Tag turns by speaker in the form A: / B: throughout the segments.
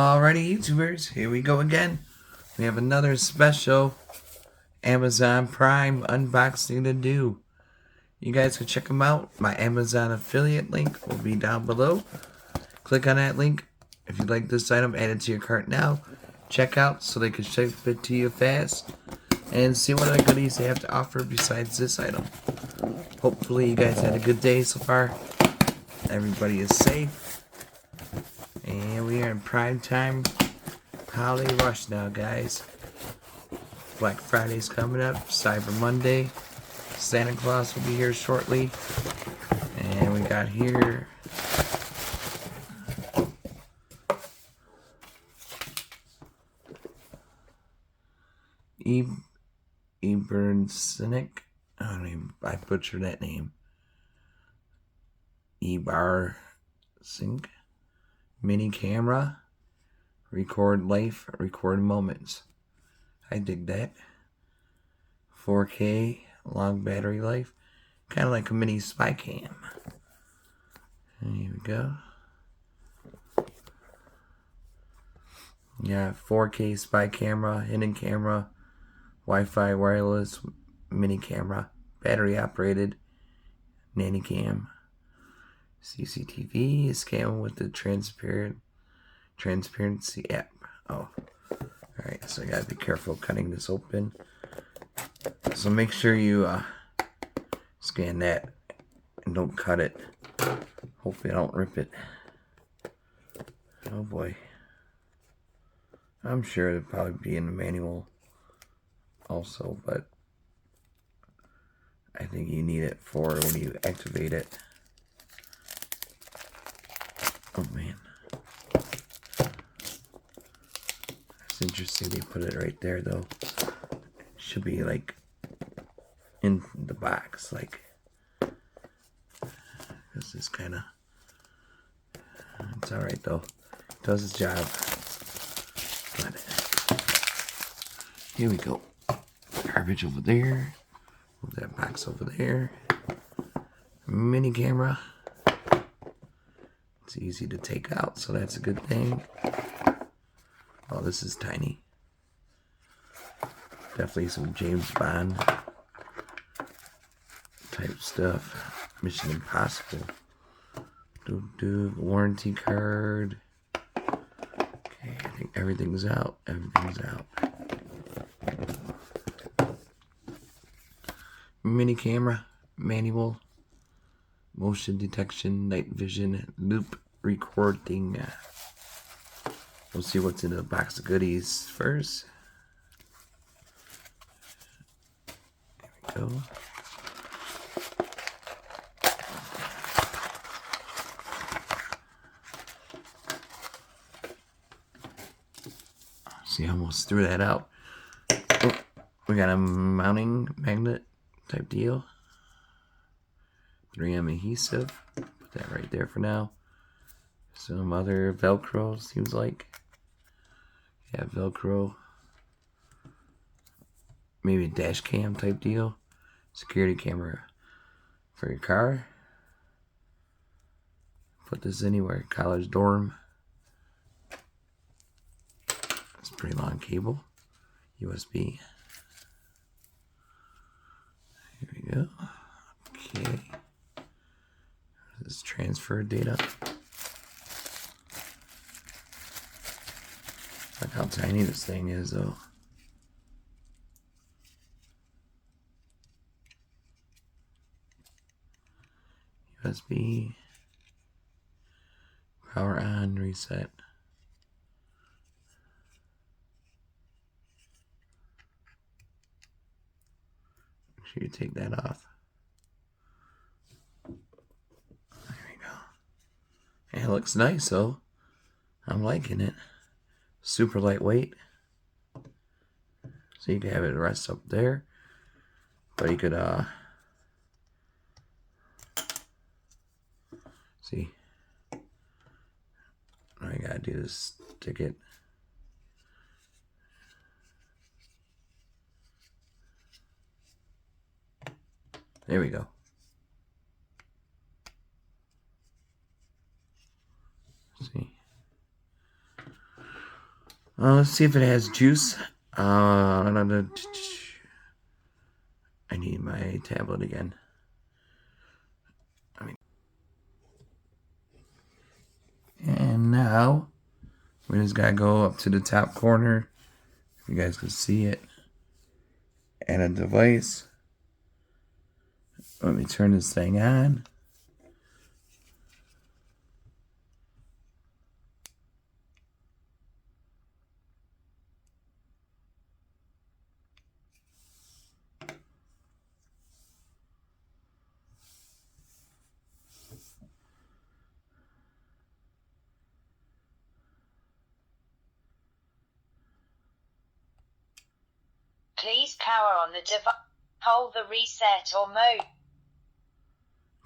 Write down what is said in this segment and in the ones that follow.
A: Alrighty, YouTubers, here we go again. We have another special Amazon Prime unboxing to do. You guys can check them out. My Amazon affiliate link will be down below. Click on that link. If you like this item, add it to your cart now. Check out so they can ship it to you fast. And see what other goodies they have to offer besides this item. Hopefully you guys had a good day so far. Everybody is safe. And we are in prime time holiday rush now, guys. Black Friday's coming up, Cyber Monday. Santa Claus will be here shortly. And we got here Ebarsenc. I butchered that name. Ebarsenc. Mini camera. Record life, record moments. I dig that. 4K, long battery life. Kind of like a mini spy cam. There we go. Yeah, 4K spy camera, hidden camera, Wi-Fi wireless, mini camera, battery operated, Nanny cam, CCTV, scan with the transparency app. Oh, alright, so I gotta be careful cutting this open. So make sure you scan that and don't cut it. Hopefully I don't rip it. Oh boy. I'm sure it'll probably be in the manual also, but I think you need it for when you activate it. Oh man. It's interesting they put it right there though. It should be like in the box, like this is kind of, it's alright though. It does its job. But here we go. Garbage over there. Move that box over there. Mini camera. It's easy to take out, so that's a good thing. Oh, this is tiny. Definitely some James Bond type stuff. Mission Impossible. Warranty card. Okay, I think everything's out. Everything's out. Mini camera, manual, motion detection, night vision, loop recording. We'll see what's in the box of goodies first. There we go. See, I almost threw that out. Oh, we got a mounting magnet type deal. 3M adhesive. Put that right there for now. Some other Velcro, seems like. Yeah, Velcro. Maybe a dash cam type deal. Security camera for your car. Put this anywhere. College dorm. It's a pretty long cable. USB. Here we go. Okay. This is transfer data. Look how tiny this thing is, though. USB. Power on, reset. Make sure you take that off. There we go. And it looks nice, though. I'm liking it. Super lightweight. So you can have it rest up there. But you could, see. All you gotta do is stick it. There we go. See. Let's see if it has juice. I need my tablet again. And now we just gotta go up to the top corner. If you guys can see it. Add a device. Let me turn this thing on.
B: Please power on the device. Hold the reset or mode.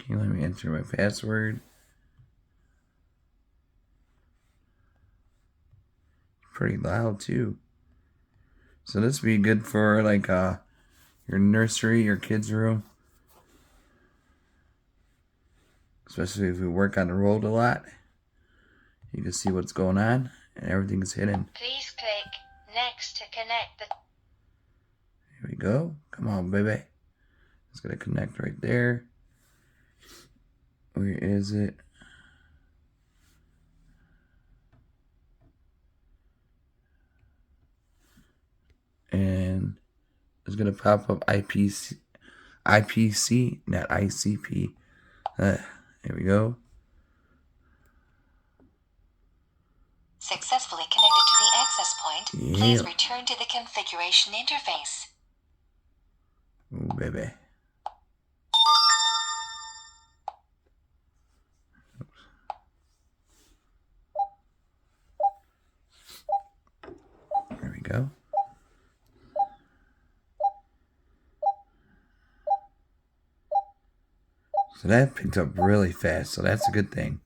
A: Okay, let me enter my password. Pretty loud too. So this would be good for like your nursery, your kids' room. Especially if we work on the road a lot. You can see what's going on and everything's hidden.
B: Please click next to connect the...
A: Here we go. Come on, baby. It's gonna connect right there. Where is it? And it's gonna pop up IPC, not ICP. Here we go.
B: Successfully connected to the access point.
A: Yeah.
B: Please return to the configuration interface.
A: Oh, baby. There we go. So that picked up really fast, so that's a good thing.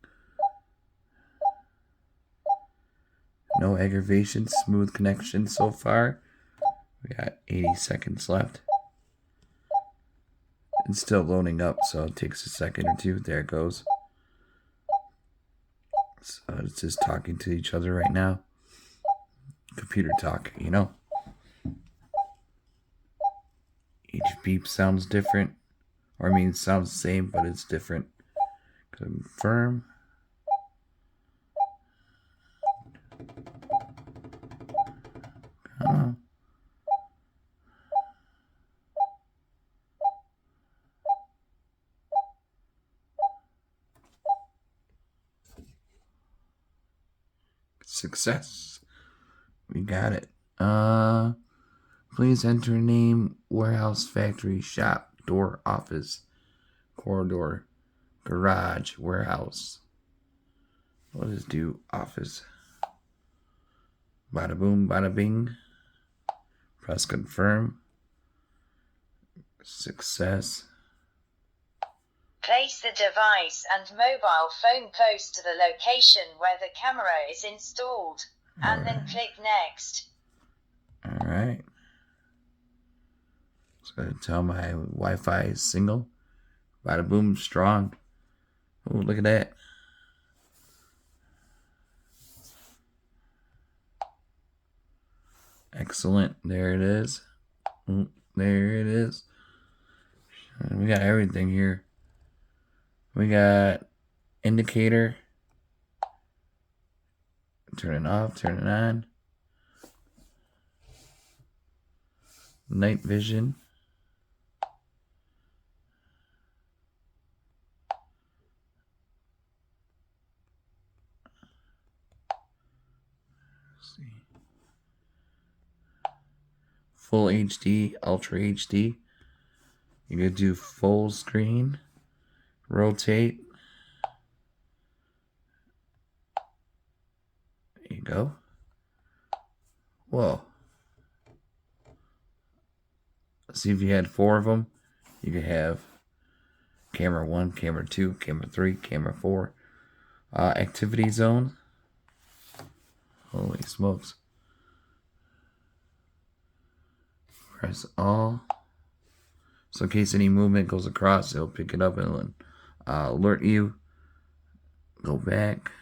A: No aggravation, smooth connection so far. We got 80 seconds left. It's still loading up, so it takes a second or two. There it goes. So it's just talking to each other right now. Computer talk, you know. Each beep sounds different. Or I mean, it sounds the same, but it's different. Confirm. Oh. Success. We got it. Please enter name, warehouse, factory, shop, door, office, corridor, garage, warehouse. What does do? Office. Bada boom, bada bing. Press confirm. Success.
B: Place the device and mobile phone close to the location where the camera is installed, and then click next.
A: Alright. It's going to tell my Wi-Fi is single. Bada boom, strong. Oh, look at that. Excellent. There it is. There it is. We got everything here. We got indicator. Turn it off, turn it on. Night vision. Let's see. Full HD, Ultra HD. You can do full screen, rotate. There you go. Whoa. Let's see if you had 4 of them. You could have camera 1, camera 2, camera 3, camera 4. Activity zone. Holy smokes. Press all. So in case any movement goes across, it'll pick it up and alert you. Go back.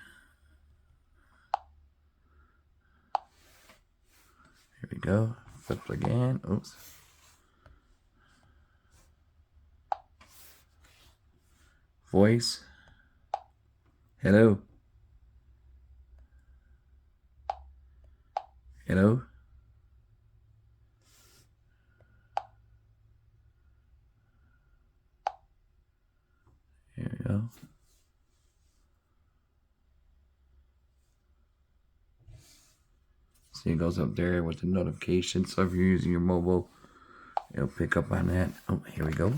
A: we go. Flip again. Oops. Voice. Hello. Hello. Here we go. See, it goes up there with the notification. So if you're using your mobile, it'll pick up on that. Oh, here we go.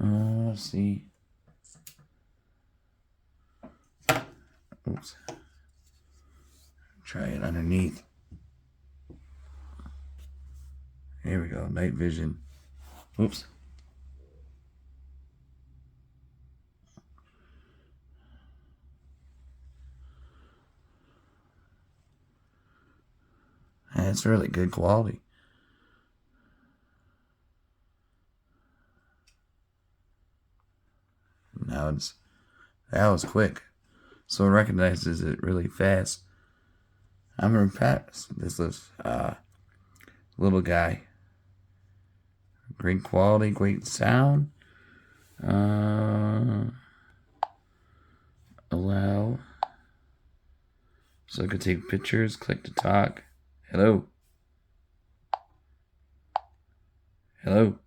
A: Let's see. Oops. Try it underneath. Here we go. Night vision. Oops. That's really good quality. Now that was quick. So it recognizes it really fast. I'm impressed. This is little guy. Great quality, great sound. Allow. So I could take pictures, click to talk. Hello. Hello.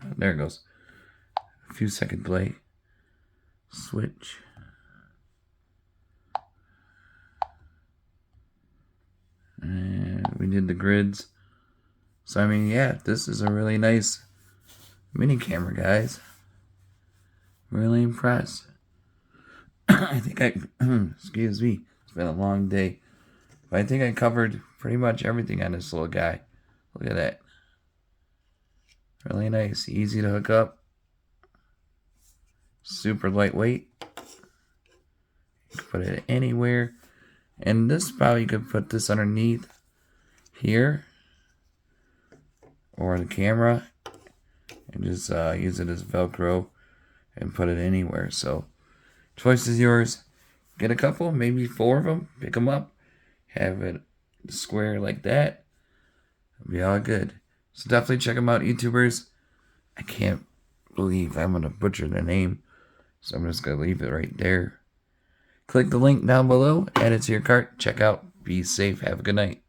A: Oh, there it goes. A few second delay. Switch. And we did the grids. So, I mean, yeah, this is a really nice mini camera, guys. Really impressed. I think excuse me, it's been a long day. But I think I covered pretty much everything on this little guy. Look at that. Really nice, easy to hook up. Super lightweight. You can put it anywhere. And this probably you could put this underneath here. Or the camera. And just use it as Velcro. And put it anywhere. So, choice is yours. Get a couple, maybe 4 of them. Pick them up. Have it square like that. It'll be all good. So definitely check them out, YouTubers. I can't believe I'm going to butcher the name. So I'm just going to leave it right there. Click the link down below. Add it to your cart. Check out. Be safe. Have a good night.